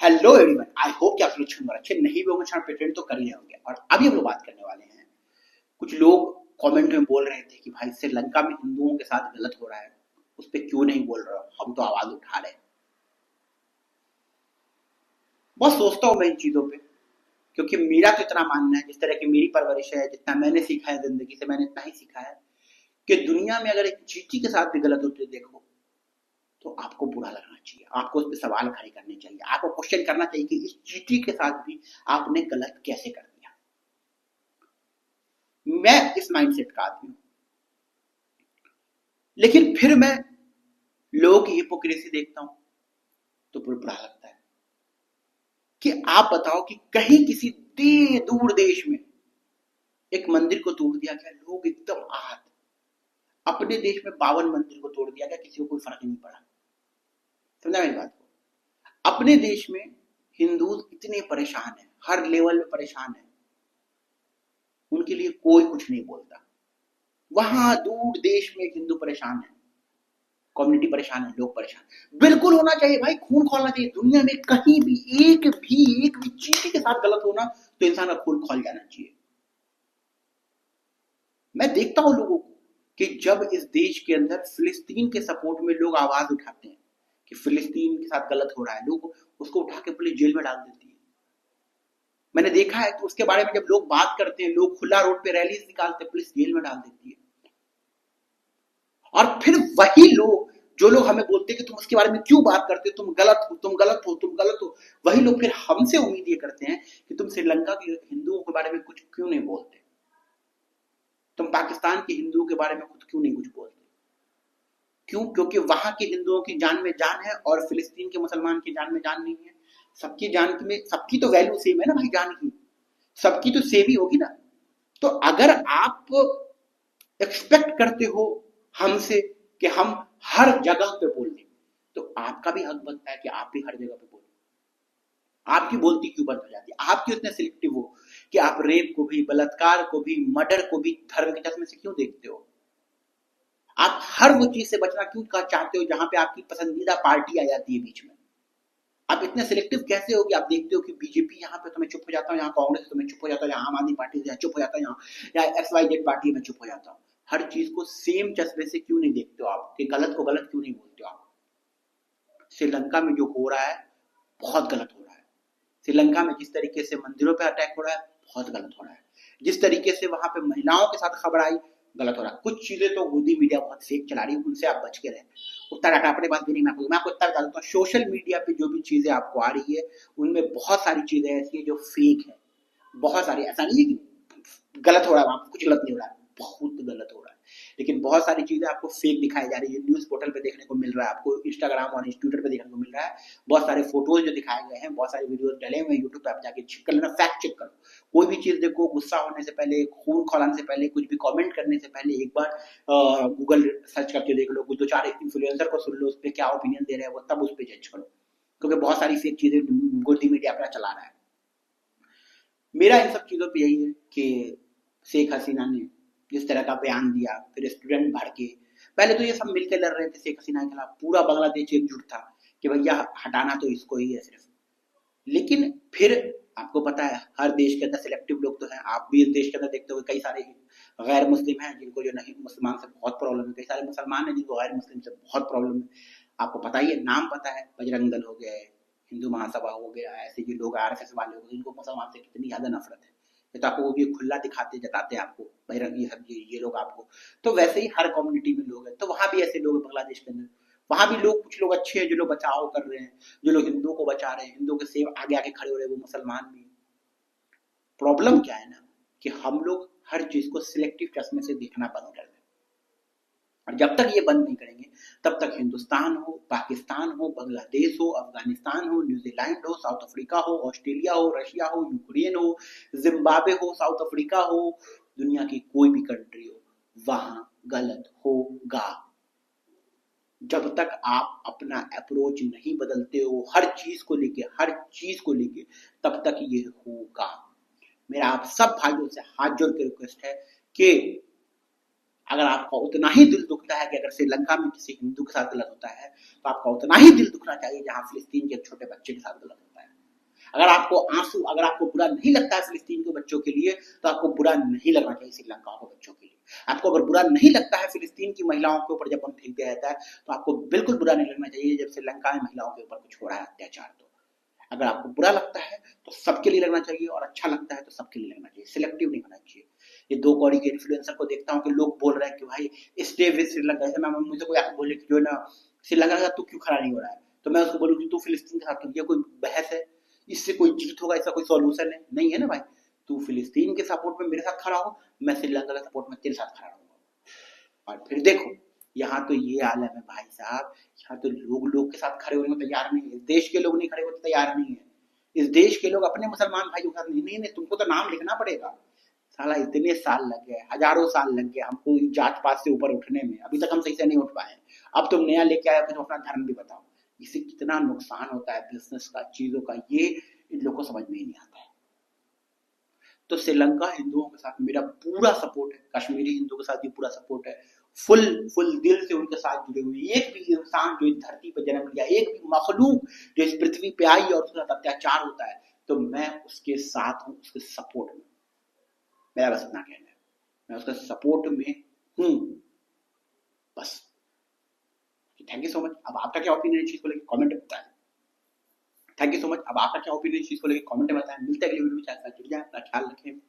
Hello everyone, I hope कि आप लोग अच्छे नहीं भी होंगे, प्रिटेंड तो कर ही होंगे। और अभी हम लोग बात करने वाले हैं, कुछ लोग कमेंट में बोल रहे थे कि भाई श्रीलंका में हिंदुओं के साथ गलत हो रहा है, उस पर क्यों नहीं बोल रहे हो, हम तो आवाज उठा रहे हैं। बहुत सोचता हूँ मैं इन चीजों पे, क्योंकि मेरा तो इतना मानना है, जिस तरह की मेरी परवरिश है, जितना मैंने सीखा है जिंदगी से, मैंने इतना ही सीखा है कि दुनिया में अगर एक चींटी के साथ भी गलत होते देखो तो आपको बुरा लगना चाहिए, आपको उस पर सवाल खड़े करने चाहिए, आपको क्वेश्चन करना चाहिए कि इस चींटी के साथ भी आपने गलत कैसे कर दिया। मैं इस माइंडसेट का आदमी हूं, लेकिन फिर मैं लोगों की हिपोक्रेसी देखता हूं तो बुरा लगता है कि आप बताओ कि कहीं किसी दूर देश में एक मंदिर को तोड़ दिया गया, लोग एकदम आहत। अपने देश में 52 मंदिर को तोड़ दिया गया, किसी को कोई फर्क नहीं पड़ा। समझा मेरी बात को? अपने देश में हिंदू इतने परेशान है, हर लेवल में परेशान है, उनके लिए कोई कुछ नहीं बोलता। वहां दूर देश में एक हिंदू परेशान है, कम्युनिटी परेशान है, लोग परेशान। बिल्कुल होना चाहिए भाई, खून खोलना चाहिए। दुनिया में कहीं भी एक भी चीटी के साथ गलत होना तो इंसान का खून खोल जाना चाहिए। मैं देखता हूं लोगों को कि जब इस देश के अंदर फिलिस्तीन के सपोर्ट में लोग आवाज उठाते हैं कि फिलिस्तीन के साथ गलत हो रहा है, लोग उसको उठा के पुलिस जेल में डाल देती है। मैंने देखा है कि उसके बारे में जब लोग बात करते हैं, लोग खुला रोड पे रैली निकालते, पुलिस जेल में डाल देती है। और फिर वही लोग, जो लोग हमें बोलते हैं कि तुम उसके बारे में क्यों बात करते हो, तुम गलत हो, तुम गलत हो, तुम गलत हो, वही लोग फिर हमसे उम्मीद ये करते हैं कि तुम श्रीलंका के हिंदुओं के बारे में कुछ क्यों नहीं बोलते, तुम पाकिस्तान के हिंदुओं के बारे में कुछ क्यों नहीं कुछ बोलते। क्यों? क्योंकि वहां के हिंदुओं की जान में जान है और फिलिस्तीन के मुसलमान की जान में जान नहीं है। सबकी जान में, सबकी तो वैल्यू सेम है ना भाई, जान की सबकी तो सेम ही होगी ना। तो अगर आप एक्सपेक्ट करते हो हमसे कि हम हर जगह पे बोल दें, तो आपका भी हक बनता है कि आप भी हर जगह पे बोलें। आपकी बोलती क्यों बंद हो जाती है? आप क्यों इतने सिलेक्टिव हो कि आप रेप को भी, बलात्कार को भी, मर्डर को भी धर्म के चश्मे से क्यों देखते हो? आप हर वो चीज से बचना क्यों चाहते हो जहां पे आपकी पसंदीदा पार्टी आ जाती है बीच में? आप इतने सिलेक्टिव कैसे हो कि आप देखते हो कि बीजेपी यहाँ पे तो मैं चुप हो जाता हूँ, यहाँ कांग्रेस तो मैं चुप हो जाता हूँ, यहाँ आम आदमी पार्टी से चुप हो जाता हूँ, यहाँ XYZ पार्टी में चुप हो जाता हूँ। हर चीज को सेम चश्मे से क्यों नहीं देखते हो आप, कि गलत को गलत क्यों नहीं बोलते हो आप? श्रीलंका में जो हो रहा है बहुत गलत हो रहा है। श्रीलंका में जिस तरीके से मंदिरों पे अटैक हो रहा है बहुत गलत हो रहा है। जिस तरीके से वहां पे महिलाओं के साथ खबर आई, गलत हो रहा है। कुछ चीजें तो गोदी मीडिया बहुत फेक चला रही है, उनसे आप बच के रहे। उतना डाटा अपने पास भी नहीं, मैं आपको इतना बता देता हूँ, सोशल मीडिया पे जो भी चीजें आपको आ रही है उनमें बहुत सारी चीजें ऐसी है जो फेक है। बहुत सारी, ऐसा नहीं है कि गलत हो रहा है, वहां कुछ गलत नहीं हो रहा है, बहुत गलत हो रहा है। लेकिन बहुत सारी चीजें आपको फेक दिखाई जा रही है, न्यूज पोर्टल पे देखने को मिल रहा है, आपको इंस्टाग्राम और ट्विटर पे देखने को मिल रहा है। बहुत सारे फोटोज जो दिखाए गए हैं, बहुत सारे वीडियोस डले हुए हैं यूट्यूब पे, आप जाके चेक कर लेना, फैक्ट चेक करो। कोई भी चीज देखो, गुस्सा होने से पहले, खून खौलाने से पहले, कुछ भी कमेंट करने से पहले एक बार गूगल सर्च करके देख लो, कुछ दो चार इन्फ्लुएंसर को सुन लो, उस पर क्या ओपिनियन दे रहे हैं वो, तब उस पर जज करो। क्योंकि बहुत सारी फेक चीजें गोदी मीडिया अपना चला रहा है। मेरा इन सब चीजों पे यही है कि शेख हसीना ने जिस तरह का बयान दिया, फिर स्टूडेंट भर के, पहले तो ये सब मिलकर लड़ रहे थे शेख हसीना के खिलाफ, पूरा बांग्लादेश एकजुट था कि भैया हटाना तो इसको ही है सिर्फ। लेकिन फिर आपको पता है हर देश के अंदर सिलेक्टिव लोग तो हैं, आप भी इस देश के अंदर देखते हो कई सारे गैर मुस्लिम हैं जिनको जो नहीं मुसलमान से बहुत प्रॉब्लम है, कई सारे मुसलमान हैं जिनको गैर मुस्लिम से बहुत प्रॉब्लम है। आपको पता ही है, नाम पता है, बजरंग दल हो गए, हिंदू महासभा हो गया, ऐसे जो लोग RSS वाले हो गए, इनको मुसलमान से कितनी ज्यादा नफरत है। ये तो आपको वो भी खुला दिखाते जताते हैं आपको, बजरंग ये सब ये लोग आपको। तो वैसे ही हर कम्युनिटी में लोग हैं, तो वहां भी ऐसे लोग हैं बांग्लादेश के अंदर। वहां भी लोग, कुछ लोग अच्छे हैं जो लोग बचाव कर रहे हैं, जो लोग हिंदुओं को बचा रहे हैं, हिंदुओं के सेव आगे आगे खड़े हो रहे हैं, वो मुसलमान भी। प्रॉब्लम क्या है ना, कि हम लोग हर चीज को सिलेक्टिव चश्मे से देखना बंद कर दें। और जब तक ये बंद नहीं करेंगे तब तक हिंदुस्तान हो, पाकिस्तान हो, बांग्लादेश हो, अफगानिस्तान हो, न्यूजीलैंड हो, साउथ अफ्रीका हो, ऑस्ट्रेलिया हो, रशिया हो, यूक्रेन हो, जिम्बाब्वे हो, साउथ अफ्रीका हो, दुनिया की कोई भी कंट्री हो, वहां गलत होगा। जब तक आप अपना अप्रोच नहीं बदलते हो हर चीज को लेके, हर चीज को लेके, तब तक ये होगा। मेरा आप सब भाइयों से हाथ जोड़ के रिक्वेस्ट है कि अगर आपका उतना ही दिल दुखता है कि अगर श्रीलंका में किसी हिंदू के साथ गलत होता है, तो आपका उतना ही दिल दुखना चाहिए जहां फिलिस्तीन के एक छोटे बच्चे के साथ गलत होता है। अगर आपको आंसू, अगर आपको बुरा नहीं लगता है फिलिस्तीन के बच्चों के लिए, तो आपको बुरा नहीं लगना चाहिए श्रीलंका के बच्चों के लिए। आपको अगर बुरा नहीं लगता है फिलिस्तीन की महिलाओं के ऊपर जब बम फेंकते रहता है, तो आपको बिल्कुल बुरा नहीं लगना चाहिए जब श्रीलंका में महिलाओं के ऊपर कुछ हो रहा है अत्याचार। तो अगर आपको बुरा लगता है तो सबके लिए लगना चाहिए, और अच्छा लगता है तो सबके लिए लगना चाहिए, सिलेक्टिव नहीं होना चाहिए। ये दो कौड़ी के इन्फ्लुएंसर को देखता हूँ कि लोग बोल रहे हैं कि भाई स्टे विद श्रीलंका। ऐसे मैं, मुझे कोई आके बोले कि जो है ना श्रीलंका का तू क्यों खड़ा नहीं हो रहा है, तो मैं उसको बोलूँ कि तू फिलिस्तीन के साथ क्यों, ये कोई बहस है? इससे कोई जीत होगा? इसका कोई सॉल्यूशन है? नहीं है ना भाई। तू फिलिस्तीन के सपोर्ट में मेरे साथ खड़ा हो, मैं श्रीलंका के सपोर्ट में तेरे साथ खड़ा रहूंगा। और फिर देखो यहाँ तो ये आलम है भाई साहब, यहाँ तो लोग लोग के साथ खड़े होने को तैयार नहीं है। इस देश के लोग नहीं खड़े होते तैयार नहीं है। इस देश के लोग अपने मुसलमान भाइयों के साथ नहीं, नहीं, नहीं, तुमको तो नाम लिखना पड़ेगा। साला इतने साल लग गए, हजारों साल लग गए हमको जात पात से ऊपर उठने में, अभी तक हम सही से नहीं उठ पाए। अब तुम नया लेके आए हो, तुम अपना धर्म भी बताओ। इससे कितना नुकसान होता है बिजनेस का, चीजों का, ये इन लोगों को समझ में ही नहीं आता है। तो श्रीलंका हिंदुओं के साथ मेरा पूरा सपोर्ट है, कश्मीरी हिंदुओं के साथ भी पूरा सपोर्ट है। फुल दिल से उनके साथ जुड़े हुए। एक भी इंसान जो इस धरती पर जन्म लिया, एक भी मखलूक जो इस पृथ्वी पे आई और उसके साथ अत्याचार होता है, तो मैं उसके साथ हूँ, उसके सपोर्ट में। मेरा बस इतना कहना है, मैं उसके सपोर्ट में हूँ बस। Thank you so much. अब आपका क्या ओपिनियन है इस चीज को लेकर, कमेंट में बताएं। Thank you so much. अब आपका क्या ओपिनियन इस चीज को लेकर कमेंट में बताएं। मिलते हैं अगली वीडियो में, चाहे जुड़ जाए। अपना ख्याल रखें।